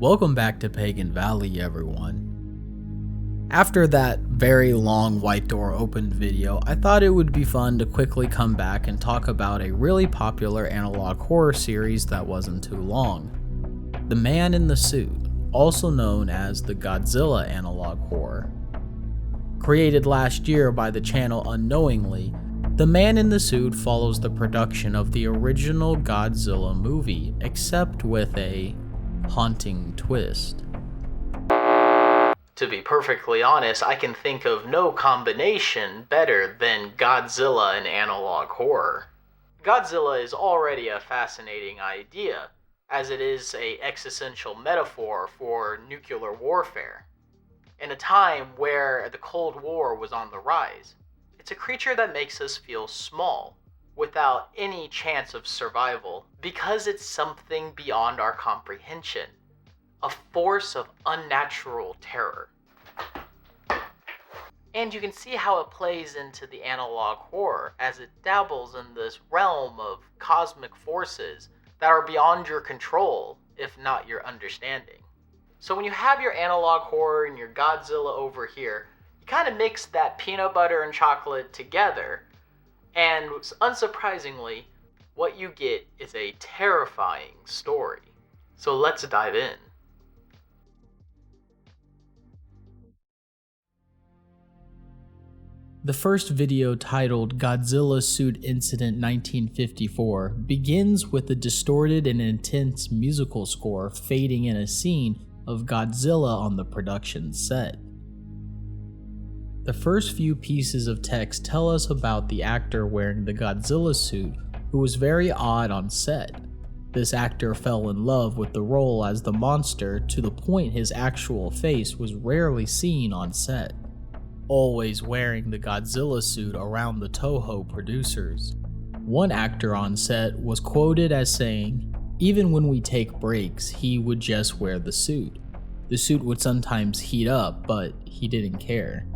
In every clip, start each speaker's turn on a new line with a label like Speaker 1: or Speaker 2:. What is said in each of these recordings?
Speaker 1: Welcome back to Pagan Valley, everyone. After that very long White Door Opened video, I thought it would be fun to quickly come back and talk about a really popular analog horror series that wasn't too long. The Man in the Suit, also known as the Godzilla analog horror. Created last year by the channel Unknowingly, The Man in the Suit follows the production of the original Godzilla movie, except with a haunting twist. To be perfectly honest, I can think of no combination better than Godzilla and analog horror. Godzilla is already a fascinating idea, as it is an existential metaphor for nuclear warfare. In a time where the Cold War was on the rise, it's a creature that makes us feel small, without any chance of survival, because it's something beyond our comprehension, a force of unnatural terror. And you can see how it plays into the analog horror, as it dabbles in this realm of cosmic forces that are beyond your control, if not your understanding. So when you have your analog horror and your Godzilla over here, you kind of mix that peanut butter and chocolate together, and unsurprisingly, what you get is a terrifying story. So let's dive in. The first video, titled Godzilla Suit Incident 1954, begins with a distorted and intense musical score fading in a scene of Godzilla on the production set. The first few pieces of text tell us about the actor wearing the Godzilla suit, who was very odd on set. This actor fell in love with the role as the monster to the point his actual face was rarely seen on set, always wearing the Godzilla suit around the Toho producers. One actor on set was quoted as saying, "Even when we take breaks, he would just wear the suit. The suit would sometimes heat up, but he didn't care."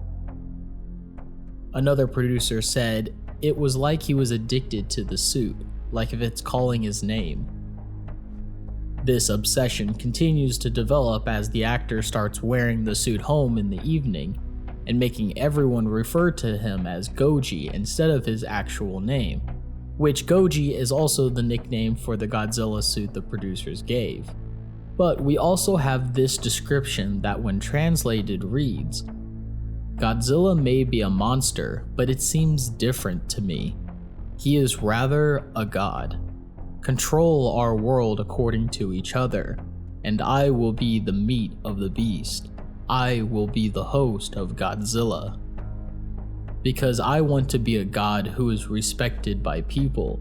Speaker 1: Another producer said, "It was like he was addicted to the suit, like if it's calling his name." This obsession continues to develop as the actor starts wearing the suit home in the evening, and making everyone refer to him as Goji instead of his actual name, which Goji is also the nickname for the Godzilla suit the producers gave. But we also have this description that when translated reads, "Godzilla may be a monster, but it seems different to me. He is rather a god. Control our world according to each other, and I will be the meat of the beast. I will be the host of Godzilla. Because I want to be a god who is respected by people,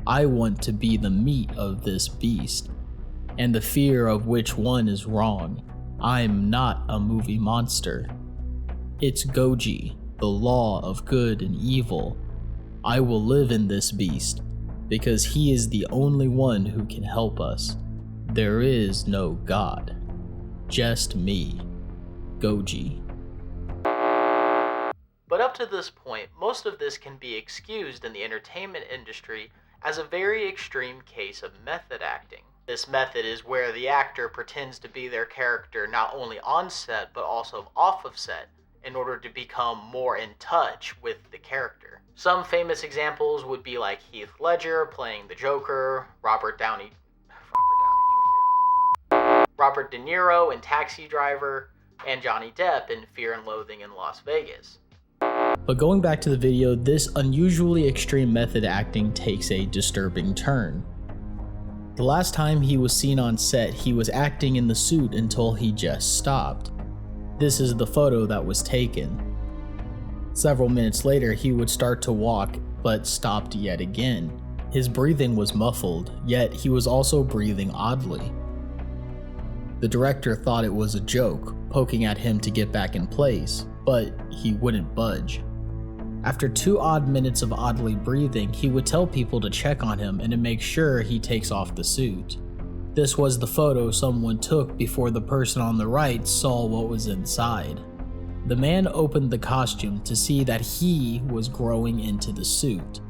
Speaker 1: I want to be the meat of this beast, and the fear of which one is wrong. I'm not a movie monster. It's Goji, the law of good and evil. I will live in this beast, because he is the only one who can help us. There is no god. Just me, Goji." But up to this point, most of this can be excused in the entertainment industry as a very extreme case of method acting. This method is where the actor pretends to be their character not only on set but also off of set, in order to become more in touch with the character. Some famous examples would be like Heath Ledger playing the Joker, Robert De Niro in Taxi Driver, and Johnny Depp in Fear and Loathing in Las Vegas. But going back to the video, this unusually extreme method acting takes a disturbing turn. The last time he was seen on set, he was acting in the suit until he just stopped. This is the photo that was taken. Several minutes later, he would start to walk, but stopped yet again. His breathing was muffled, yet he was also breathing oddly. The director thought it was a joke, poking at him to get back in place, but he wouldn't budge. After 2 odd minutes of oddly breathing, he would tell people to check on him and to make sure he takes off the suit. This was the photo someone took before the person on the right saw what was inside. The man opened the costume to see that he was growing into the suit.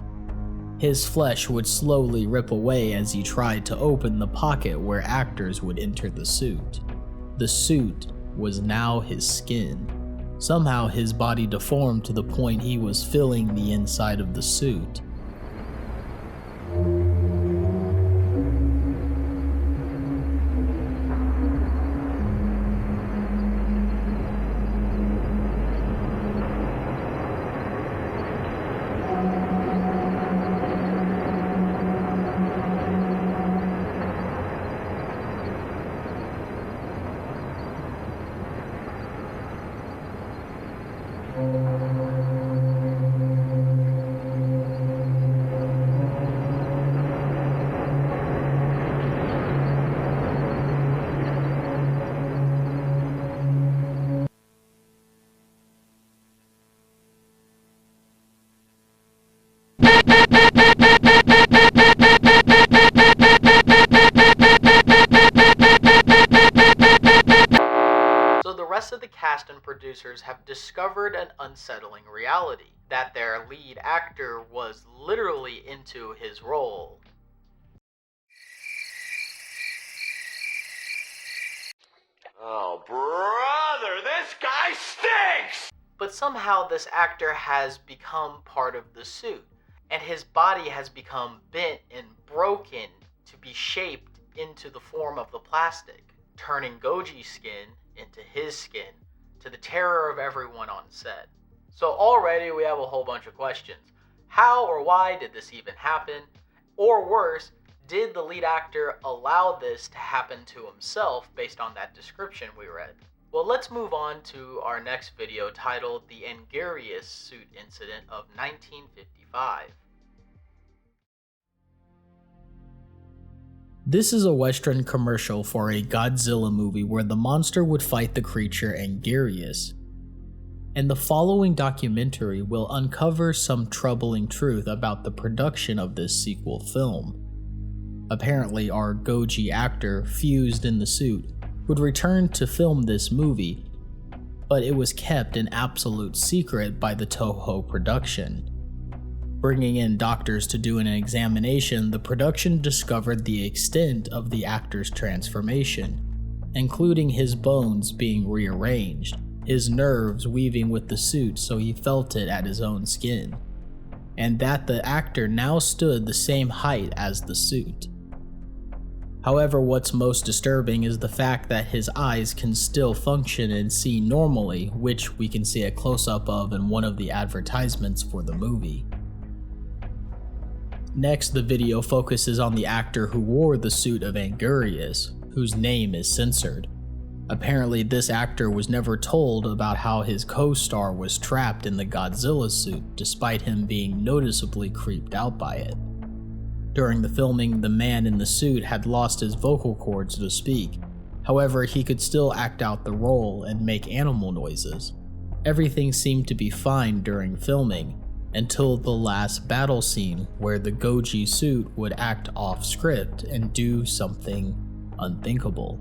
Speaker 1: His flesh would slowly rip away as he tried to open the pocket where actors would enter the suit. The suit was now his skin. Somehow his body deformed to the point he was filling the inside of the suit. Of the cast and producers have discovered an unsettling reality, that their lead actor was literally into his role.
Speaker 2: Oh, brother, this guy stinks!
Speaker 1: But somehow this actor has become part of the suit, and his body has become bent and broken to be shaped into the form of the plastic, turning Goji's skin into his skin, to the terror of everyone on set. So already we have a whole bunch of questions. How or why did this even happen? Or worse, did the lead actor allow this to happen to himself based on that description we read? Well, let's move on to our next video titled The Angarius Suit Incident of 1955. This is a Western commercial for a Godzilla movie where the monster would fight the creature Angarius. And the following documentary will uncover some troubling truth about the production of this sequel film. Apparently, our Goji actor, fused in the suit, would return to film this movie, but it was kept an absolute secret by the Toho production. Bringing in doctors to do an examination, the production discovered the extent of the actor's transformation, including his bones being rearranged, his nerves weaving with the suit so he felt it at his own skin, and that the actor now stood the same height as the suit. However, what's most disturbing is the fact that his eyes can still function and see normally, which we can see a close-up of in one of the advertisements for the movie. Next, the video focuses on the actor who wore the suit of Angarius, whose name is censored. Apparently, this actor was never told about how his co-star was trapped in the Godzilla suit, despite him being noticeably creeped out by it. During the filming, the man in the suit had lost his vocal cords to speak. However, he could still act out the role and make animal noises. Everything seemed to be fine during filming, until the last battle scene where the Goji suit would act off script and do something unthinkable.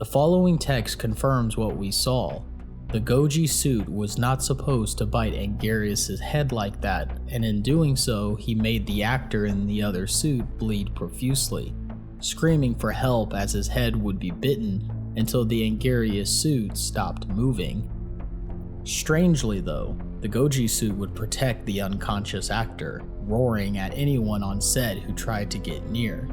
Speaker 1: The following text confirms what we saw. The Goji suit was not supposed to bite Angarius' head like that, and in doing so, he made the actor in the other suit bleed profusely, screaming for help as his head would be bitten until the Angarius suit stopped moving. Strangely though, the Goji suit would protect the unconscious actor, roaring at anyone on set who tried to get near.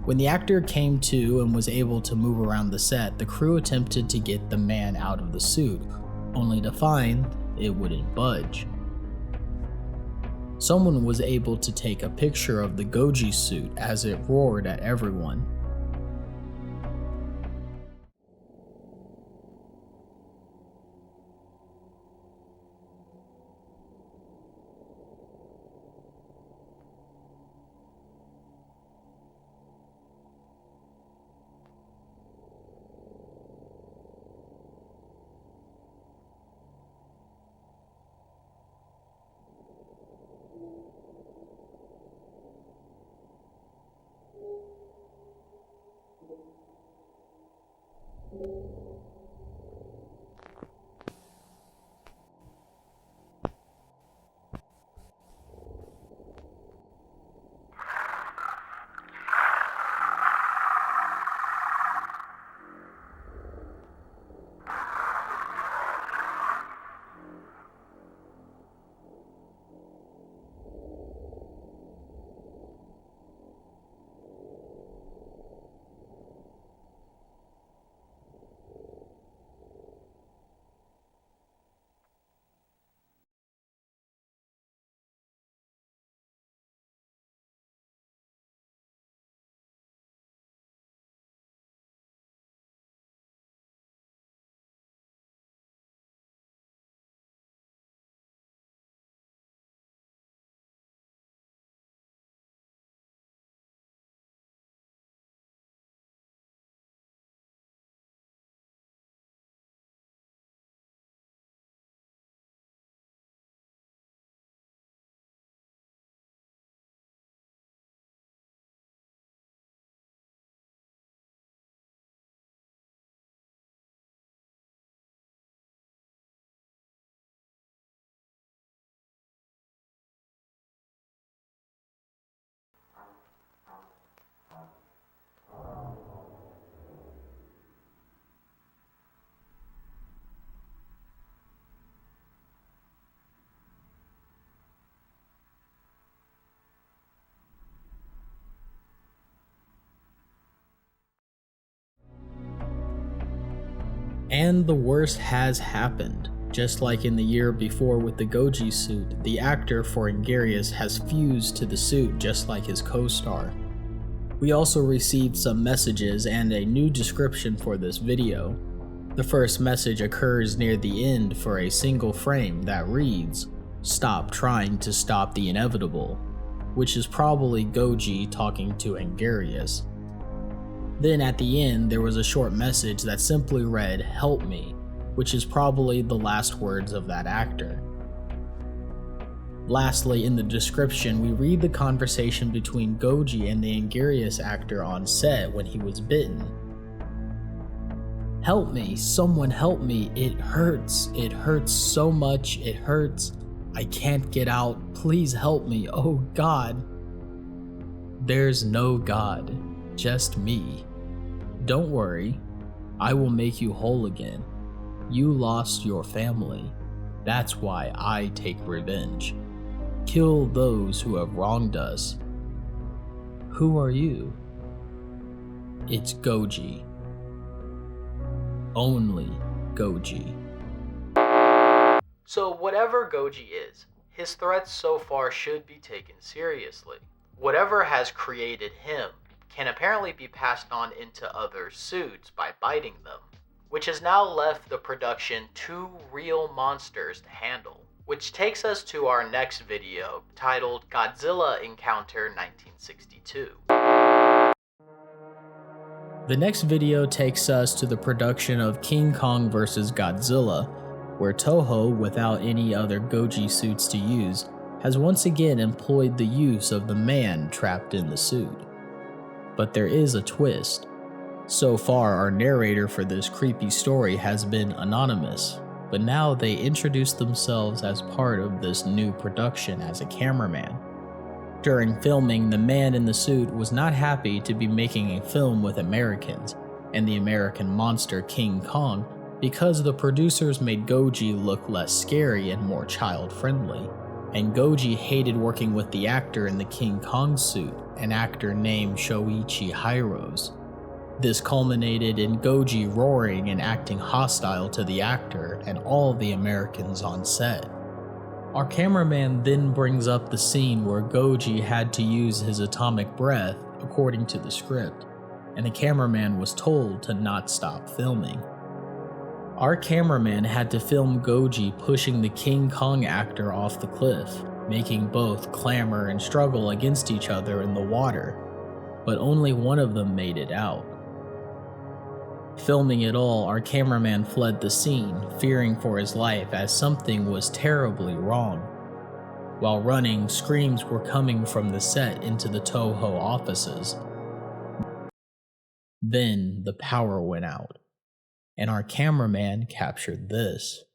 Speaker 1: When the actor came to and was able to move around the set, the crew attempted to get the man out of the suit, only to find it wouldn't budge. Someone was able to take a picture of the Goji suit as it roared at everyone. And the worst has happened. Just like in the year before with the Goji suit, the actor for Ingarius has fused to the suit just like his co-star. We also received some messages and a new description for this video. The first message occurs near the end for a single frame that reads, "Stop trying to stop the inevitable," which is probably Goji talking to Ingarius. Then at the end, there was a short message that simply read, "Help me," which is probably the last words of that actor. Lastly, in the description, we read the conversation between Goji and the Ingarius actor on set when he was bitten. "Help me, someone help me, it hurts so much, it hurts, I can't get out, please help me, oh God." There's no God, just me. Don't worry, I will make you whole again. You lost your family. That's why I take revenge. Kill those who have wronged us. Who are you? It's Goji. Only Goji. So whatever Goji is, his threats so far should be taken seriously. Whatever has created him can apparently be passed on into other suits by biting them, which has now left the production two real monsters to handle. Which takes us to our next video, titled Godzilla Encounter 1962. The next video takes us to the production of King Kong vs. Godzilla, where Toho, without any other Goji suits to use, has once again employed the use of the man trapped in the suit. But there is a twist. So far, our narrator for this creepy story has been anonymous, but now they introduce themselves as part of this new production as a cameraman. During filming, the man in the suit was not happy to be making a film with Americans and the American monster King Kong because the producers made Goji look less scary and more child-friendly. And Goji hated working with the actor in the King Kong suit, an actor named Shoichi Hirose. This culminated in Goji roaring and acting hostile to the actor and all the Americans on set. Our cameraman then brings up the scene where Goji had to use his atomic breath according to the script, and the cameraman was told to not stop filming. Our cameraman had to film Goji pushing the King Kong actor off the cliff, making both clamor and struggle against each other in the water, but only one of them made it out. Filming it all, our cameraman fled the scene, fearing for his life as something was terribly wrong. While running, screams were coming from the set into the Toho offices. Then the power went out, and our cameraman captured this.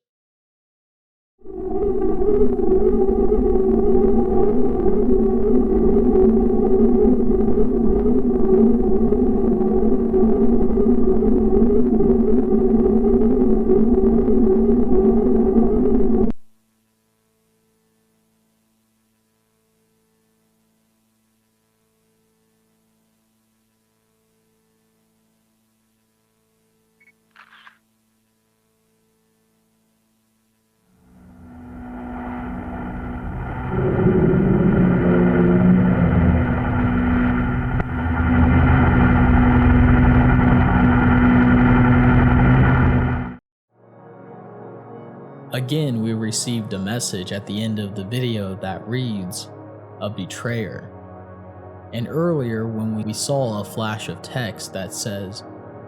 Speaker 1: Again, we received a message at the end of the video that reads, "A betrayer." And earlier when we saw a flash of text that says,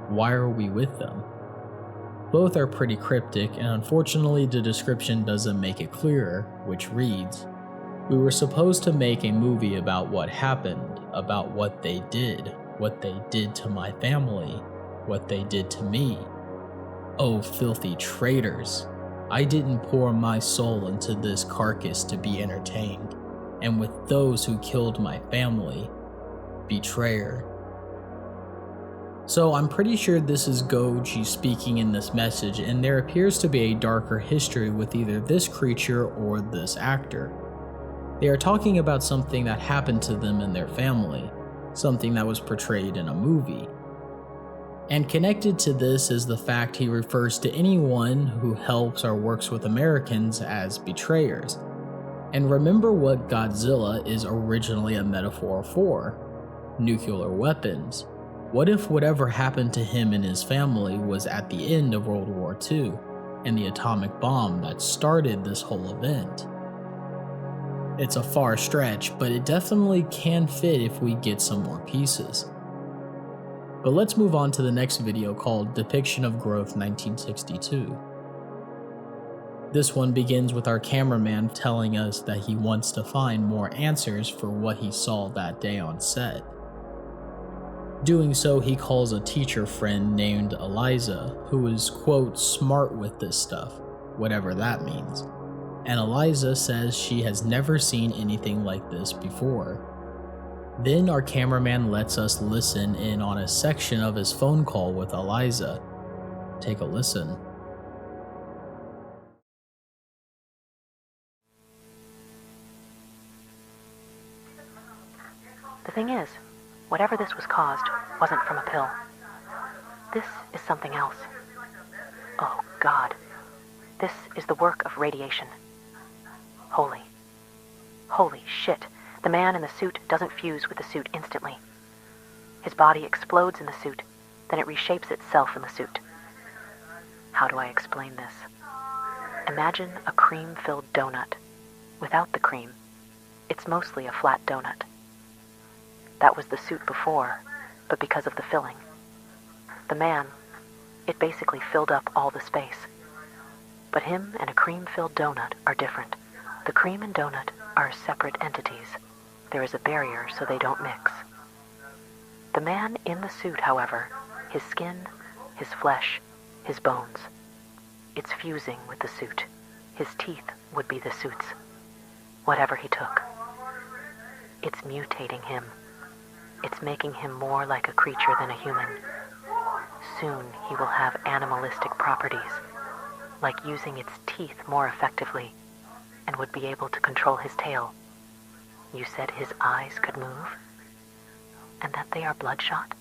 Speaker 1: "Why are we with them?" Both are pretty cryptic, and unfortunately the description doesn't make it clearer, which reads, "We were supposed to make a movie about what happened, about what they did to my family, what they did to me. Oh, filthy traitors. I didn't pour my soul into this carcass to be entertained, and with those who killed my family, betrayer." So I'm pretty sure this is Goji speaking in this message, and there appears to be a darker history with either this creature or this actor. They are talking about something that happened to them and their family, something that was portrayed in a movie. And connected to this is the fact he refers to anyone who helps or works with Americans as betrayers. And remember what Godzilla is originally a metaphor for: nuclear weapons. What if whatever happened to him and his family was at the end of World War II, and the atomic bomb that started this whole event? It's a far stretch, but it definitely can fit if we get some more pieces. But let's move on to the next video called Depiction of Growth 1962. This one begins with our cameraman telling us that he wants to find more answers for what he saw that day on set. Doing so, he calls a teacher friend named Eliza, who is, quote, smart with this stuff, whatever that means. And Eliza says she has never seen anything like this before. Then our cameraman lets us listen in on a section of his phone call with Eliza. Take a listen.
Speaker 3: The thing is, whatever this was caused wasn't from a pill. This is something else. Oh, God. This is the work of radiation. Holy shit. The man in the suit doesn't fuse with the suit instantly. His body explodes in the suit, then it reshapes itself in the suit. How do I explain this? Imagine a cream-filled donut. Without the cream, it's mostly a flat donut. That was the suit before, but because of the filling. The man, it basically filled up all the space. But him and a cream-filled donut are different. The cream and donut are separate entities. There is a barrier so they don't mix. The man in the suit, however, his skin, his flesh, his bones, it's fusing with the suit. His teeth would be the suit's. Whatever he took. It's mutating him. It's making him more like a creature than a human. Soon he will have animalistic properties, like using its teeth more effectively, and would be able to control his tail. You said his eyes could move? And that they are bloodshot?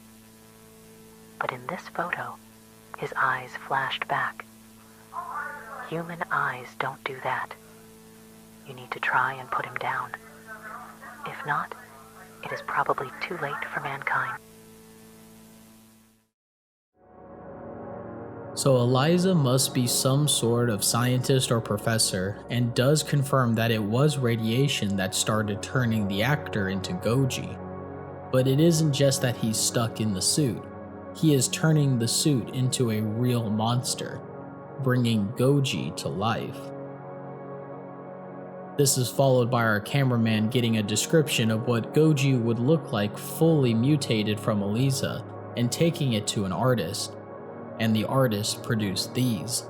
Speaker 3: But in this photo, his eyes flashed back. Human eyes don't do that. you need to try and put him down. If not, it is probably too late for mankind.
Speaker 1: So Eliza must be some sort of scientist or professor, and does confirm that it was radiation that started turning the actor into Goji. But it isn't just that he's stuck in the suit. He is turning the suit into a real monster, bringing Goji to life. This is followed by our cameraman getting a description of what Goji would look like fully mutated from Eliza, and taking it to an artist, and the artist produced these.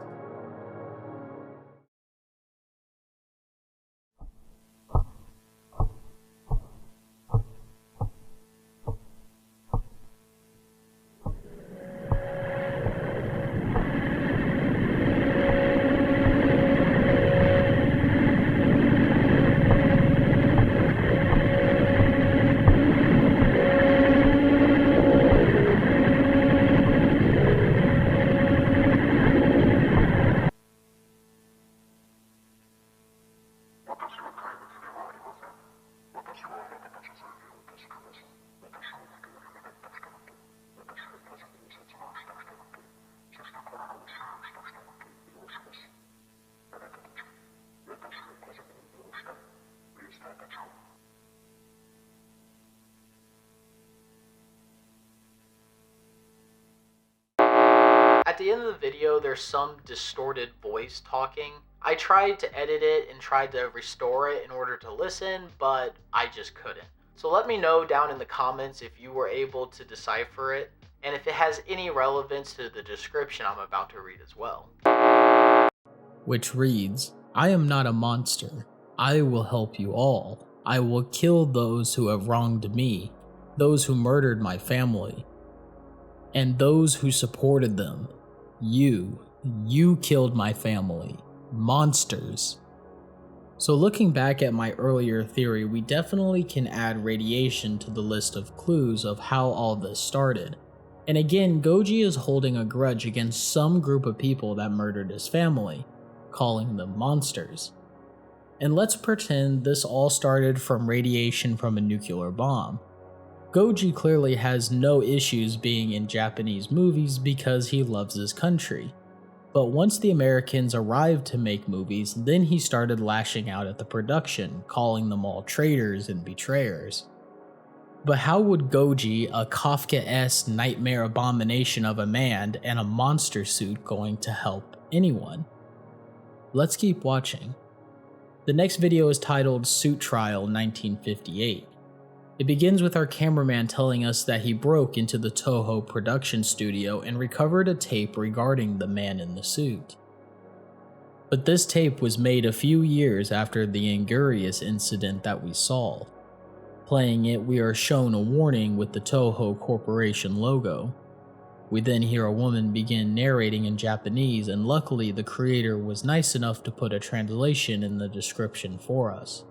Speaker 1: At the end of the video, there's some distorted voice talking. I tried to edit it and tried to restore it in order to listen, but I just couldn't. So let me know down in the comments if you were able to decipher it, and if it has any relevance to the description I'm about to read as well. Which reads, "I am not a monster. I will help you all. I will kill those who have wronged me, those who murdered my family, and those who supported them. You killed my family. Monsters." So looking back at my earlier theory, we definitely can add radiation to the list of clues of how all this started. And again, Goji is holding a grudge against some group of people that murdered his family, calling them monsters. And let's pretend this all started from radiation from a nuclear bomb. Goji clearly has no issues being in Japanese movies because he loves his country. But once the Americans arrived to make movies, then he started lashing out at the production, calling them all traitors and betrayers. But how would Goji, a Kafka-esque nightmare abomination of a man and a monster suit, going to help anyone? Let's keep watching. The next video is titled Suit Trial 1958. It begins with our cameraman telling us that he broke into the Toho production studio and recovered a tape regarding the man in the suit. But this tape was made a few years after the Ingurius incident that we saw. Playing it, we are shown a warning with the Toho Corporation logo. We then hear a woman begin narrating in Japanese, and luckily the creator was nice enough to put a translation in the description for us.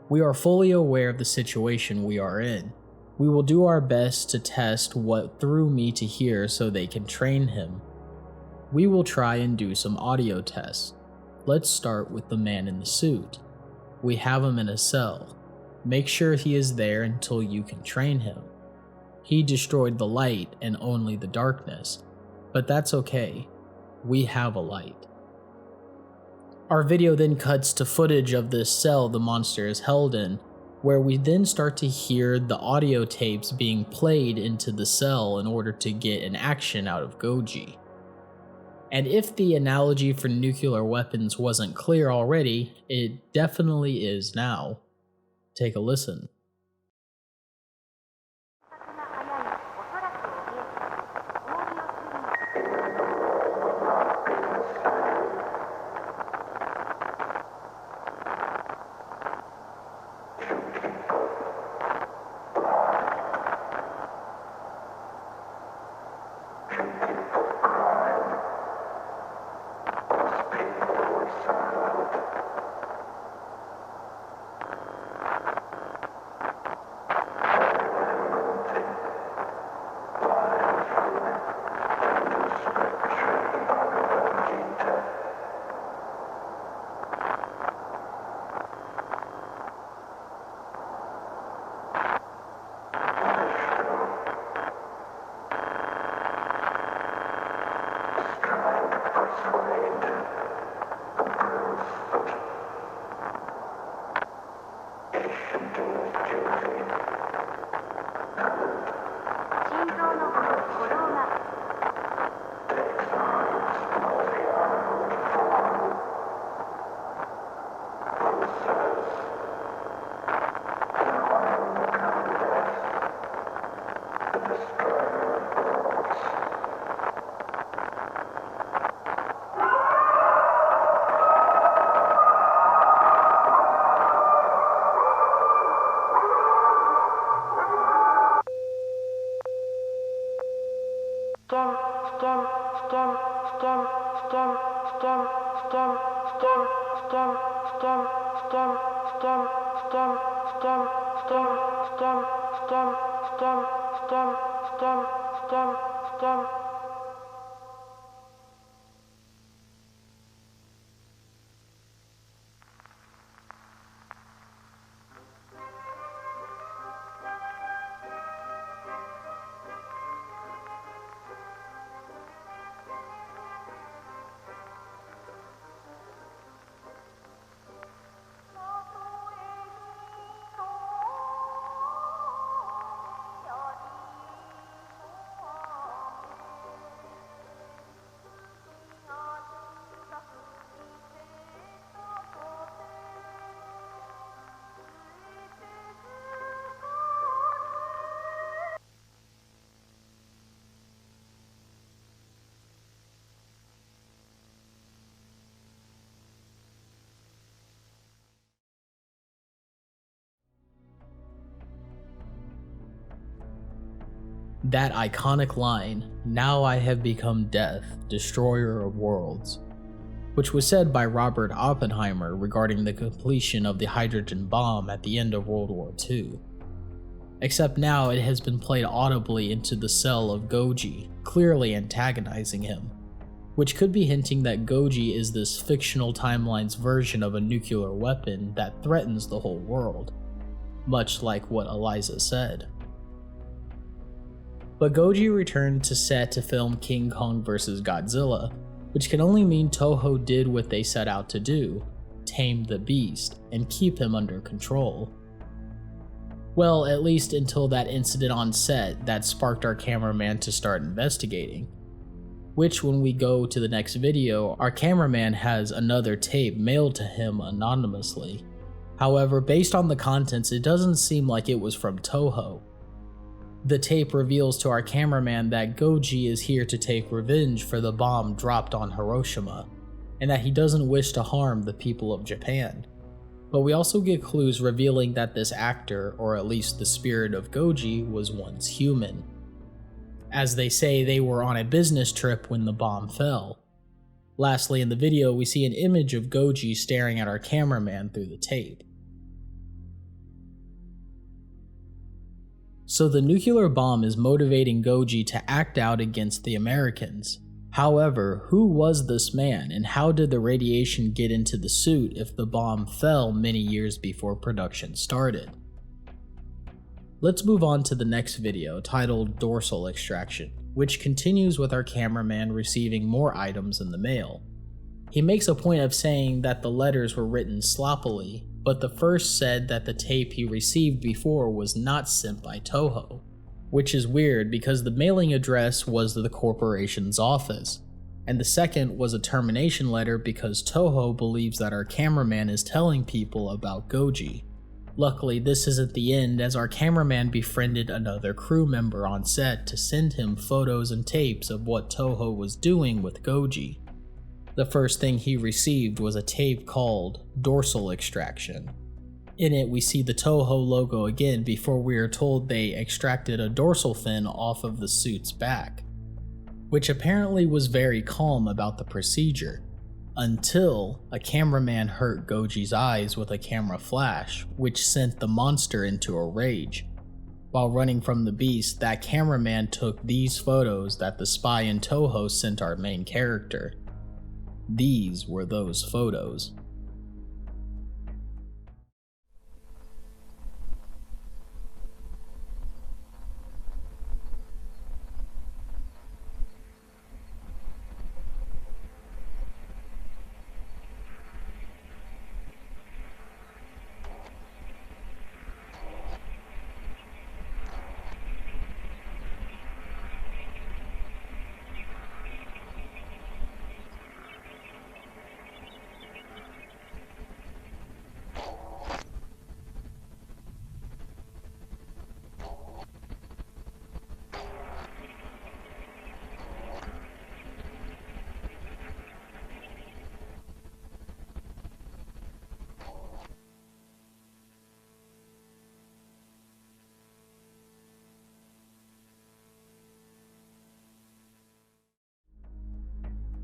Speaker 1: We are fully aware of the situation we are in. We will do our best to test what threw me to here so they can train him. We will try and do some audio tests. Let's start with the man in the suit. We have him in a cell. Make sure he is there until you can train him. He destroyed the light and only the darkness, but that's okay. We have a light. Our video then cuts to footage of this cell the monster is held in, where we then start to hear the audio tapes being played into the cell in order to get an action out of Goji. And if the analogy for nuclear weapons wasn't clear already, it definitely is now. Take a listen. That iconic line, "Now I have become death, destroyer of worlds," which was said by Robert Oppenheimer regarding the completion of the hydrogen bomb at the end of World War II. Except now it has been played audibly into the cell of Goji, clearly antagonizing him, which could be hinting that Goji is this fictional timeline's version of a nuclear weapon that threatens the whole world, much like what Eliza said. But Goji returned to set to film King Kong vs. Godzilla, which can only mean Toho did what they set out to do, tame the beast and keep him under control. Well, at least until that incident on set that sparked our cameraman to start investigating. Which, when we go to the next video, our cameraman has another tape mailed to him anonymously. However, based on the contents, it doesn't seem like it was from Toho. The tape reveals to our cameraman that Goji is here to take revenge for the bomb dropped on Hiroshima, and that he doesn't wish to harm the people of Japan. But we also get clues revealing that this actor, or at least the spirit of Goji, was once human. As they say, they were on a business trip when the bomb fell. Lastly, in the video, we see an image of Goji staring at our cameraman through the tape. So the nuclear bomb is motivating Goji to act out against the Americans. However, who was this man, and how did the radiation get into the suit if the bomb fell many years before production started? Let's move on to the next video, titled Dorsal Extraction, which continues with our cameraman receiving more items in the mail. He makes a point of saying that the letters were written sloppily, but the first said that the tape he received before was not sent by Toho, which is weird because the mailing address was the corporation's office, and the second was a termination letter because Toho believes that our cameraman is telling people about Goji. Luckily, this isn't the end, as our cameraman befriended another crew member on set to send him photos and tapes of what Toho was doing with Goji. The first thing he received was a tape called Dorsal Extraction. In it, we see the Toho logo again before we are told they extracted a dorsal fin off of the suit's back, which apparently was very calm about the procedure, until a cameraman hurt Goji's eyes with a camera flash, which sent the monster into a rage. While running from the beast, that cameraman took these photos that the spy in Toho sent our main character. These were those photos.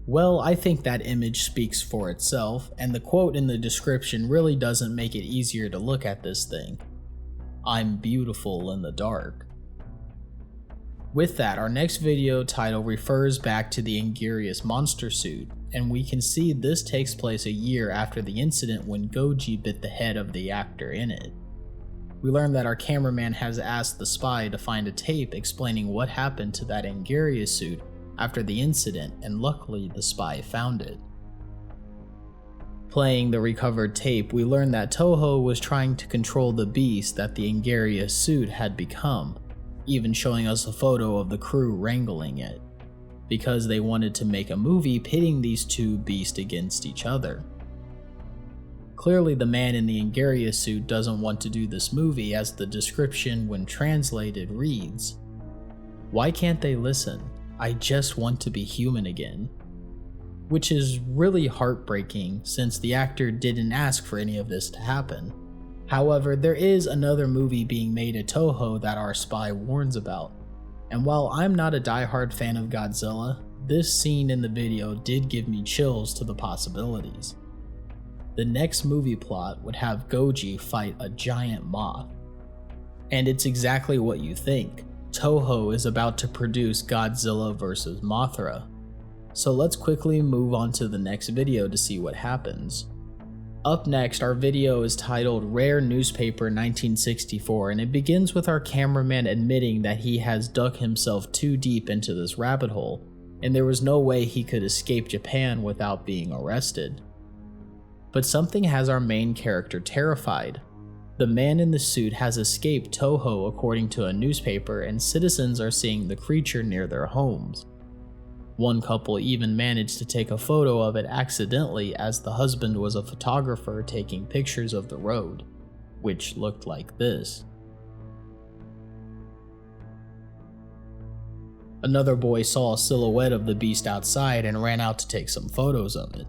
Speaker 1: Well, I think that image speaks for itself, and the quote in the description really doesn't make it easier to look at this thing. I'm beautiful in the dark. With that, our next video title refers back to the Ingarious monster suit, and we can see this takes place a year after the incident when Goji bit the head of the actor in it. We learn that our cameraman has asked the spy to find a tape explaining what happened to that Ingarious suit after the incident, and luckily the spy found it. Playing the recovered tape, we learn that Toho was trying to control the beast that the Ingarious suit had become, even showing us a photo of the crew wrangling it, because they wanted to make a movie pitting these two beasts against each other. Clearly the man in the Ingarious suit doesn't want to do this movie, as the description when translated reads, "Why can't they listen? I just want to be human again." Which is really heartbreaking since the actor didn't ask for any of this to happen. However, there is another movie being made at Toho that our spy warns about, and while I'm not a diehard fan of Godzilla, this scene in the video did give me chills to the possibilities. The next movie plot would have Goji fight a giant moth. And it's exactly what you think. Toho is about to produce Godzilla vs. Mothra. So let's quickly move on to the next video to see what happens. Up next, our video is titled Rare Newspaper 1964, and it begins with our cameraman admitting that he has dug himself too deep into this rabbit hole, and there was no way he could escape Japan without being arrested. But something has our main character terrified. The man in the suit has escaped Toho according to a newspaper, and citizens are seeing the creature near their homes. One couple even managed to take a photo of it accidentally, as the husband was a photographer taking pictures of the road, which looked like this. Another boy saw a silhouette of the beast outside and ran out to take some photos of it.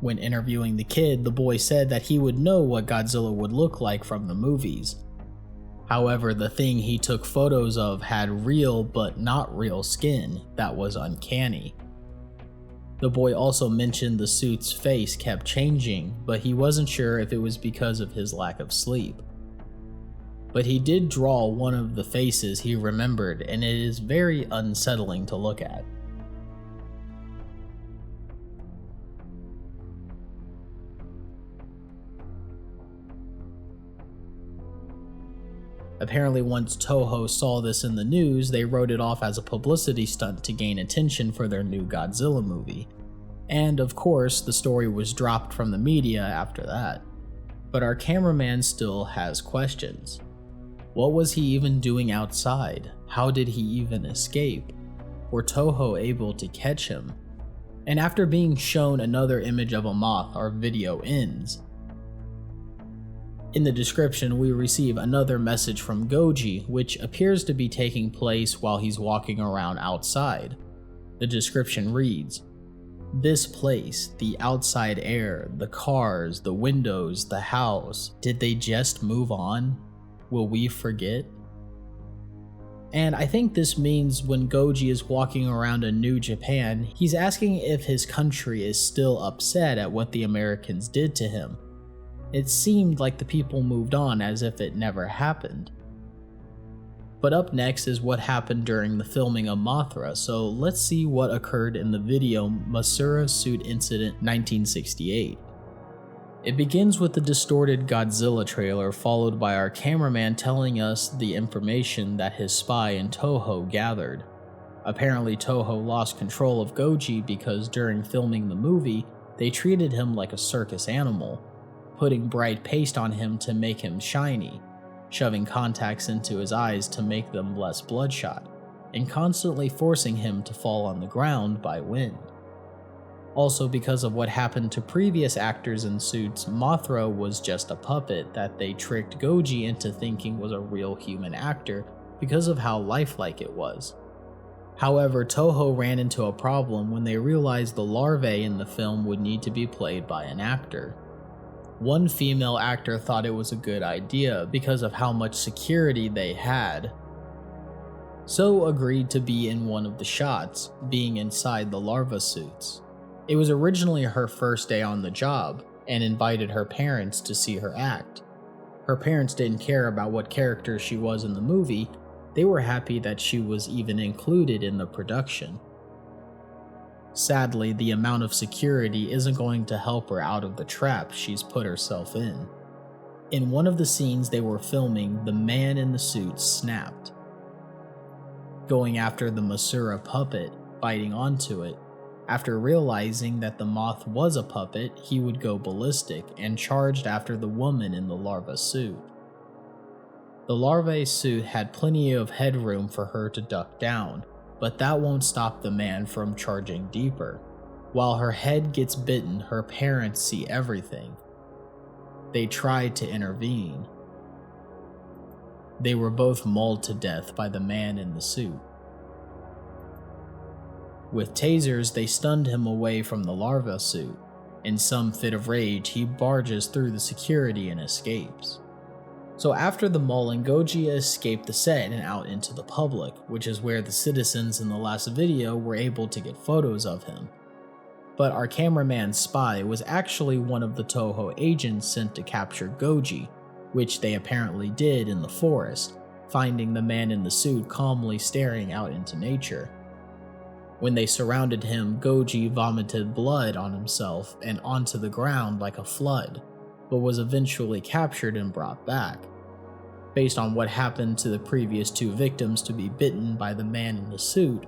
Speaker 1: When interviewing the kid, the boy said that he would know what Godzilla would look like from the movies. However, the thing he took photos of had real but not real skin that was uncanny. The boy also mentioned the suit's face kept changing, but he wasn't sure if it was because of his lack of sleep. But he did draw one of the faces he remembered, and it is very unsettling to look at. Apparently, once Toho saw this in the news, they wrote it off as a publicity stunt to gain attention for their new Godzilla movie. And of course, the story was dropped from the media after that. But our cameraman still has questions. What was he even doing outside? How did he even escape? Were Toho able to catch him? And after being shown another image of a moth, our video ends. In the description, we receive another message from Goji, which appears to be taking place while he's walking around outside. The description reads, "This place, the outside air, the cars, the windows, the house, did they just move on? Will we forget?" And I think this means when Goji is walking around a new Japan, he's asking if his country is still upset at what the Americans did to him. It seemed like the people moved on as if it never happened. But up next is what happened during the filming of Mothra, so let's see what occurred in the video Masura Suit Incident 1968. It begins with the distorted Godzilla trailer, followed by our cameraman telling us the information that his spy in Toho gathered. Apparently Toho lost control of Goji because during filming the movie, they treated him like a circus animal, putting bright paste on him to make him shiny, shoving contacts into his eyes to make them less bloodshot, and constantly forcing him to fall on the ground by wind. Also, because of what happened to previous actors in suits, Mothra was just a puppet that they tricked Goji into thinking was a real human actor because of how lifelike it was. However, Toho ran into a problem when they realized the larvae in the film would need to be played by an actor. One female actor thought it was a good idea because of how much security they had, so agreed to be in one of the shots, being inside the larva suits. It was originally her first day on the job, and invited her parents to see her act. Her parents didn't care about what character she was in the movie, they were happy that she was even included in the production. Sadly, the amount of security isn't going to help her out of the trap she's put herself in. In one of the scenes they were filming, the man in the suit snapped, going after the Masura puppet, biting onto it. After realizing that the moth was a puppet, he would go ballistic and charged after the woman in the larva suit. The larvae suit had plenty of headroom for her to duck down, but that won't stop the man from charging deeper. While her head gets bitten, her parents see everything. They tried to intervene. They were both mauled to death by the man in the suit. With tasers, they stunned him away from the larva suit. In some fit of rage, he barges through the security and escapes. So after the mauling, Gojira escaped the set and out into the public, which is where the citizens in the last video were able to get photos of him. But our cameraman's spy was actually one of the Toho agents sent to capture Goji, which they apparently did in the forest, finding the man in the suit calmly staring out into nature. When they surrounded him, Goji vomited blood on himself and onto the ground like a flood, but was eventually captured and brought back. Based on what happened to the previous two victims to be bitten by the man in the suit,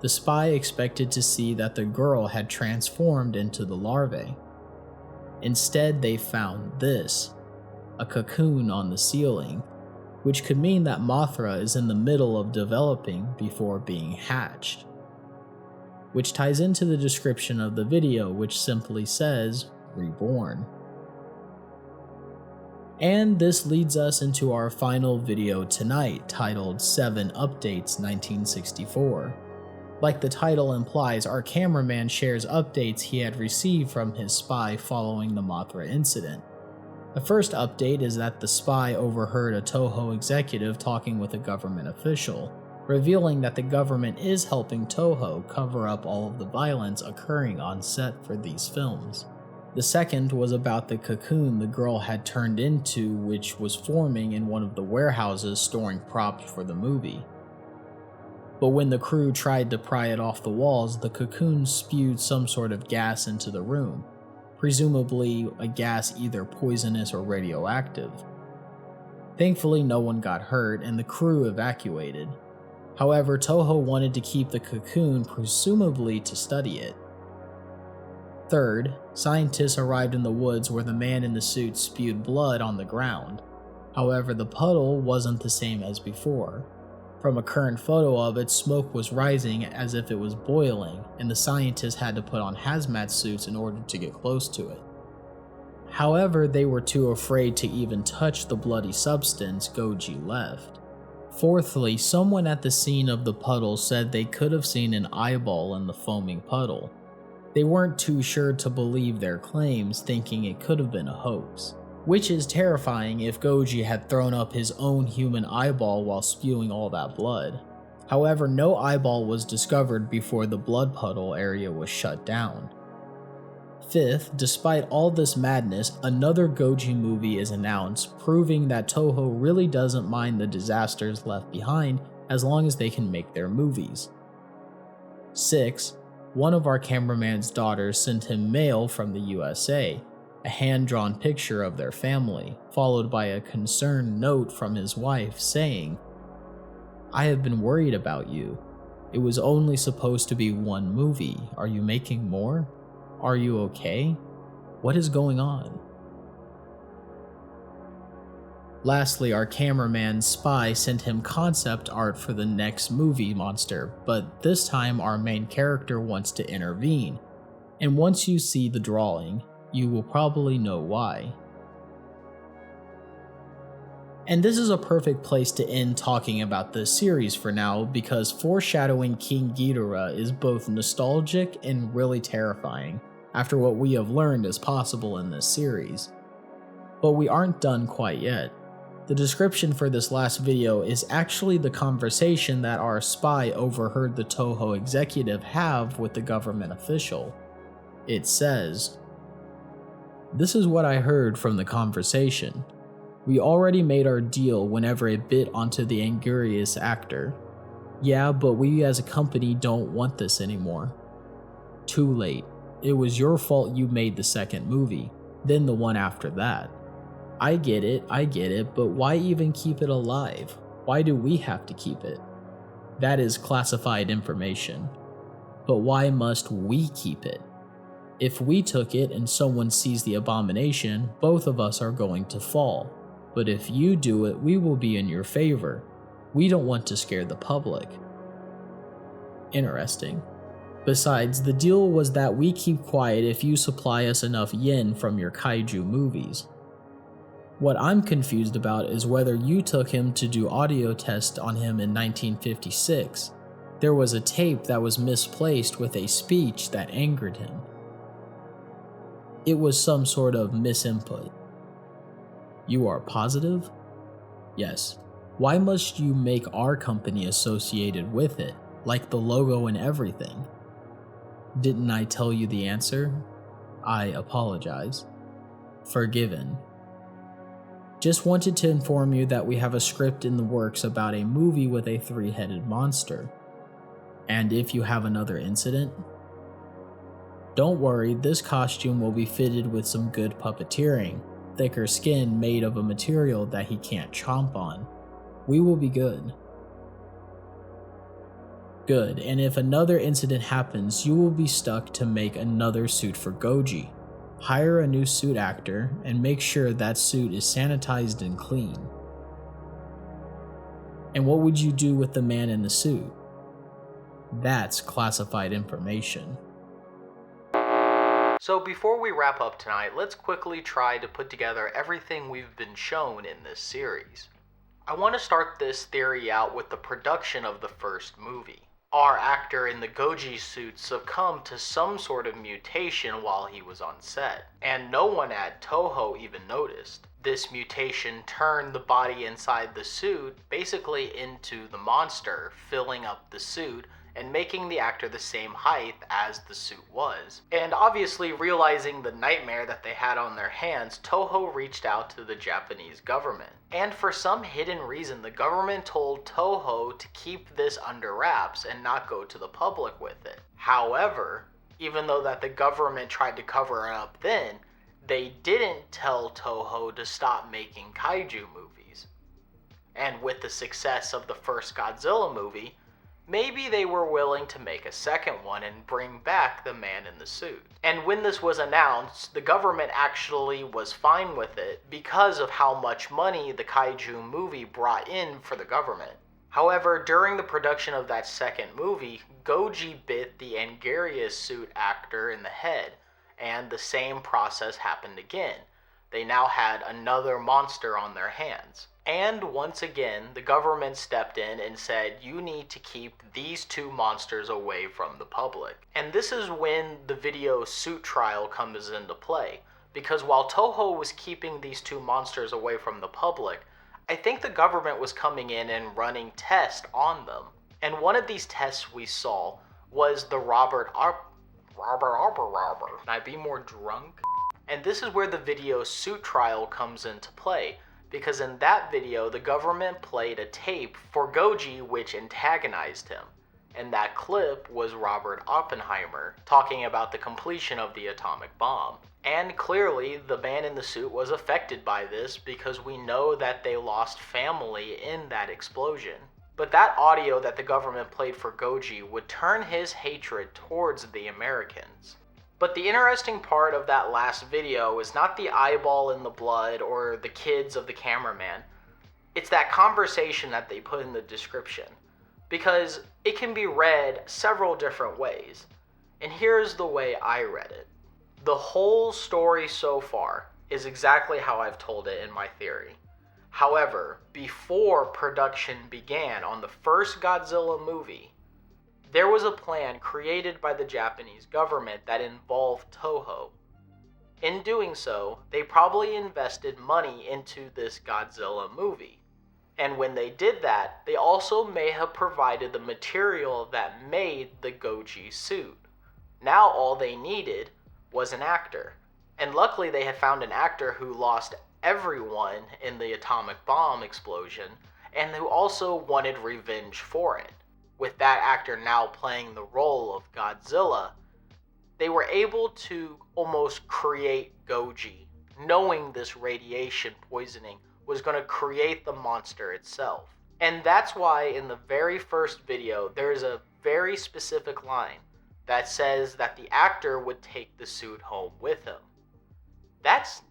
Speaker 1: the spy expected to see that the girl had transformed into the larvae. Instead, they found this, a cocoon on the ceiling, which could mean that Mothra is in the middle of developing before being hatched. Which ties into the description of the video, which simply says, "Reborn." And this leads us into our final video tonight, titled 7 Updates 1964. Like the title implies, our cameraman shares updates he had received from his spy following the Mothra incident. The first update is that the spy overheard a Toho executive talking with a government official, revealing that the government is helping Toho cover up all of the violence occurring on set for these films. The second was about the cocoon the girl had turned into, which was forming in one of the warehouses storing props for the movie. But when the crew tried to pry it off the walls, the cocoon spewed some sort of gas into the room, presumably a gas either poisonous or radioactive. Thankfully, no one got hurt and the crew evacuated. However, Toho wanted to keep the cocoon, presumably to study it. Third, scientists arrived in the woods where the man in the suit spewed blood on the ground. However, the puddle wasn't the same as before. From a current photo of it, smoke was rising as if it was boiling, and the scientists had to put on hazmat suits in order to get close to it. However, they were too afraid to even touch the bloody substance Goji left. Fourthly, someone at the scene of the puddle said they could have seen an eyeball in the foaming puddle. They weren't too sure to believe their claims, thinking it could have been a hoax. Which is terrifying if Goji had thrown up his own human eyeball while spewing all that blood. However, no eyeball was discovered before the blood puddle area was shut down. Fifth, despite all this madness, another Goji movie is announced, proving that Toho really doesn't mind the disasters left behind as long as they can make their movies. 6. One of our cameraman's daughters sent him mail from the USA, a hand-drawn picture of their family, followed by a concerned note from his wife saying, "I have been worried about you. It was only supposed to be one movie. Are you making more? Are you okay? What is going on?" Lastly, our cameraman's spy sent him concept art for the next movie monster, but this time our main character wants to intervene, And once you see the drawing, you will probably know why. And this is a perfect place to end talking about this series for now, because foreshadowing King Ghidorah is both nostalgic and really terrifying, after what we have learned is possible in this series. But we aren't done quite yet. The description for this last video is actually the conversation that our spy overheard the Toho executive have with the government official. It says, "This is what I heard from the conversation. We already made our deal whenever it bit onto the Angurius actor. Yeah, but we as a company don't want this anymore. Too late. It was your fault you made the second movie, then the one after that. I get it, but why even keep it alive? Why do we have to keep it? That is classified information. But why must we keep it? If we took it and someone sees the abomination, both of us are going to fall. But if you do it, we will be in your favor. We don't want to scare the public." Interesting. Besides, the deal was that we keep quiet if you supply us enough yen from your kaiju movies. What I'm confused about is whether you took him to do audio tests on him in 1956. There was a tape that was misplaced with a speech that angered him. It was some sort of misinput. You are positive? Yes. Why must you make our company associated with it, like the logo and everything? Didn't I tell you the answer? I apologize. Forgiven. Just wanted to inform you that we have a script in the works about a movie with a three-headed monster. And if you have another incident, don't worry, this costume will be fitted with some good puppeteering, thicker skin made of a material that he can't chomp on. We will be good. Good, and if another incident happens, you will be stuck to make another suit for Goji. Hire a new suit actor, and make sure that suit is sanitized and clean. And what would you do with the man in the suit? That's classified information. So before we wrap up tonight, let's quickly try to put together everything we've been shown in this series. I want to start this theory out with the production of the first movie. Our actor in the Goji suit succumbed to some sort of mutation while he was on set, and no one at Toho even noticed. This mutation turned the body inside the suit basically into the monster, filling up the suit and making the actor the same height as the suit was. And obviously realizing the nightmare that they had on their hands, Toho reached out to the Japanese government. And for some hidden reason, the government told Toho to keep this under wraps and not go to the public with it. However, even though that the government tried to cover it up then, they didn't tell Toho to stop making kaiju movies. And with the success of the first Godzilla movie, maybe they were willing to make a second one and bring back the man in the suit. And when this was announced, the government actually was fine with it because of how much money the kaiju movie brought in for the government. However, during the production of that second movie, Goji bit the Angurius suit actor in the head, and the same process happened again. They now had another monster on their hands. And once again, the government stepped in and said, you need to keep these two monsters away from the public. And this is when the video suit trial comes into play. Because while Toho was keeping these two monsters away from the public, I think the government was coming in and running tests on them. And one of these tests we saw was the Robert. Can I be more drunk? And this is where the video suit trial comes into play. Because in that video, the government played a tape for Goji which antagonized him. And that clip was Robert Oppenheimer talking about the completion of the atomic bomb. And clearly, the man in the suit was affected by this because we know that they lost family in that explosion. But that audio that the government played for Goji would turn his hatred towards the Americans. But the interesting part of that last video is not the eyeball in the blood or the kids of the cameraman. It's that conversation that they put in the description. Because it can be read several different ways. And here's the way I read it. The whole story so far is exactly how I've told it in my theory. However, before production began on the first Godzilla movie, there was a plan created by the Japanese government that involved Toho. In doing so, they probably invested money into this Godzilla movie. And when they did that, they also may have provided the material that made the Goji suit. Now all they needed was an actor. And luckily they had found an actor who lost everyone in the atomic bomb explosion, and who also wanted revenge for it. With that actor now playing the role of Godzilla, they were able to almost create Goji, knowing this radiation poisoning was going to create the monster itself. And that's why in the very first video, there is a very specific line that says that the actor would take the suit home with him. That's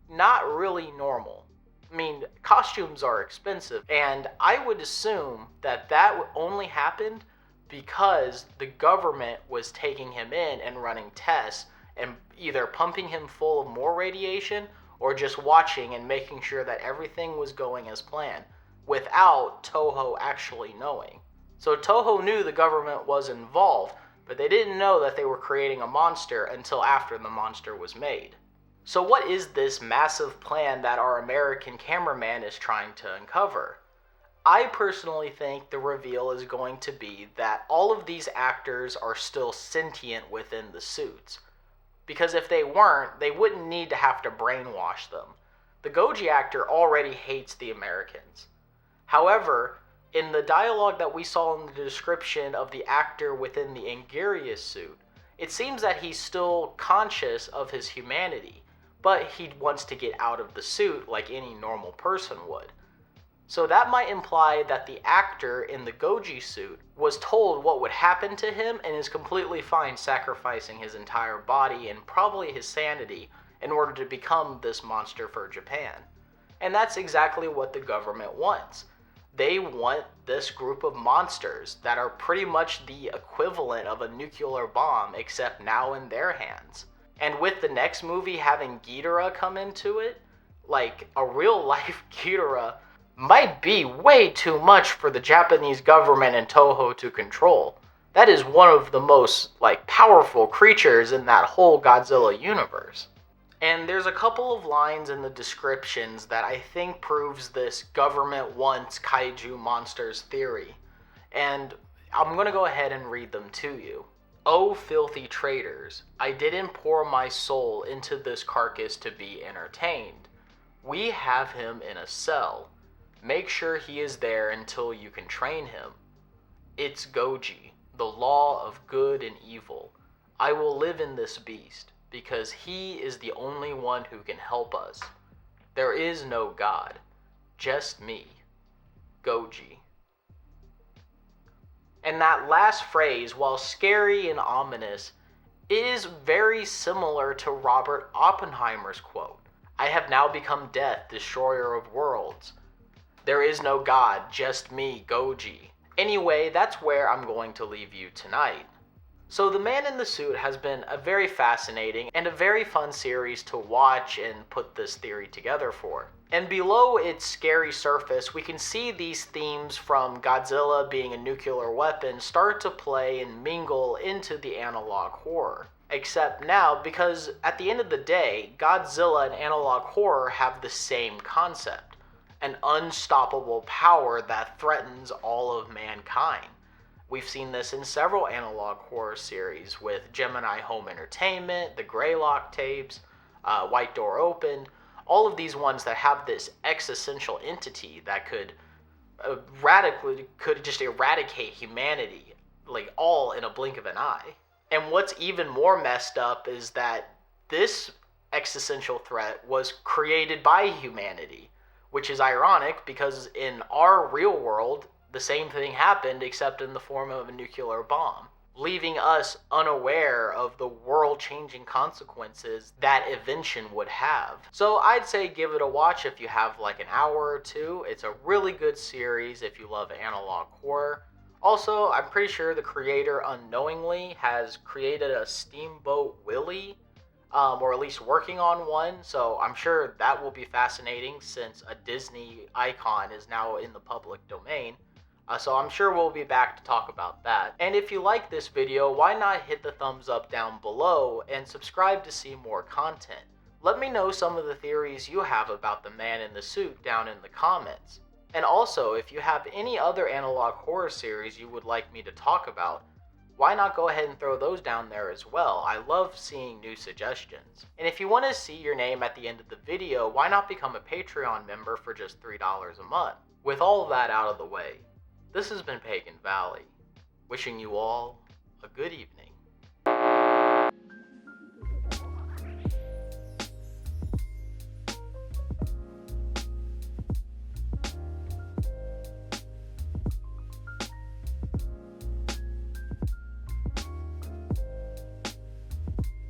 Speaker 1: not really normal. I mean, costumes are expensive, and I would assume that that only happened because the government was taking him in and running tests and either pumping him full of more radiation or just watching and making sure that everything was going as planned without Toho actually knowing. So Toho knew the government was involved, but they didn't know that they were creating a monster until after the monster was made. So what is this massive plan that our American cameraman is trying to uncover? I personally think the reveal is going to be that all of these actors are still sentient within the suits. Because if they weren't, they wouldn't need to have to brainwash them. The Goji actor already hates the Americans. However, in the dialogue that we saw in the description of the actor within the Angarius suit, it seems that he's still conscious of his humanity, but he wants to get out of the suit like any normal person would. So that might imply that the actor in the Goji suit was told what would happen to him and is completely fine sacrificing his entire body and probably his sanity in order to become this monster for Japan. And that's exactly what the government wants. They want this group of monsters that are pretty much the equivalent of a nuclear bomb, except now in their hands. And with the next movie having Ghidorah come into it, like a real life Ghidorah might be way too much for the Japanese government and Toho to control. That is one of the most powerful creatures in that whole Godzilla universe. And there's a couple of lines in the descriptions that I think proves this government wants kaiju monsters theory. And I'm going to go ahead and read them to you. "O filthy traitors, I didn't pour my soul into this carcass to be entertained. We have him in a cell. Make sure he is there until you can train him. It's Goji, the law of good and evil. I will live in this beast, because he is the only one who can help us. There is no God, just me, Goji." And that last phrase, while scary and ominous, is very similar to Robert Oppenheimer's quote, "I have now become death, destroyer of worlds. There is no God, just me, Goji." Anyway, that's where I'm going to leave you tonight. So The Man in the Suit has been a very fascinating and a very fun series to watch and put this theory together for. And below its scary surface, we can see these themes from Godzilla being a nuclear weapon start to play and mingle into the analog horror. Except now, because at the end of the day, Godzilla and analog horror have the same concept. An unstoppable power that threatens all of mankind. We've seen this in several analog horror series with Gemini Home Entertainment, the Greylock tapes, White Door Open, all of these ones that have this existential entity that could just eradicate humanity, all in a blink of an eye. And what's even more messed up is that this existential threat was created by humanity, which is ironic because in our real world, the same thing happened except in the form of a nuclear bomb, leaving us unaware of the world-changing consequences that invention would have. So I'd say give it a watch if you have an hour or two. It's a really good series if you love analog horror. Also, I'm pretty sure the creator unknowingly has created a Steamboat Willie, or at least working on one, so I'm sure that will be fascinating since a Disney icon is now in the public domain. So I'm sure we'll be back to talk about that. And if you like this video, why not hit the thumbs up down below and subscribe to see more content. Let me know some of the theories you have about the man in the suit down in the comments. And also, if you have any other analog horror series you would like me to talk about, why not go ahead and throw those down there as well? I love seeing new suggestions. And if you want to see your name at the end of the video, why not become a Patreon member for just $3 a month? With all of that out of the way, this has been Pagan Valley, wishing you all a good evening.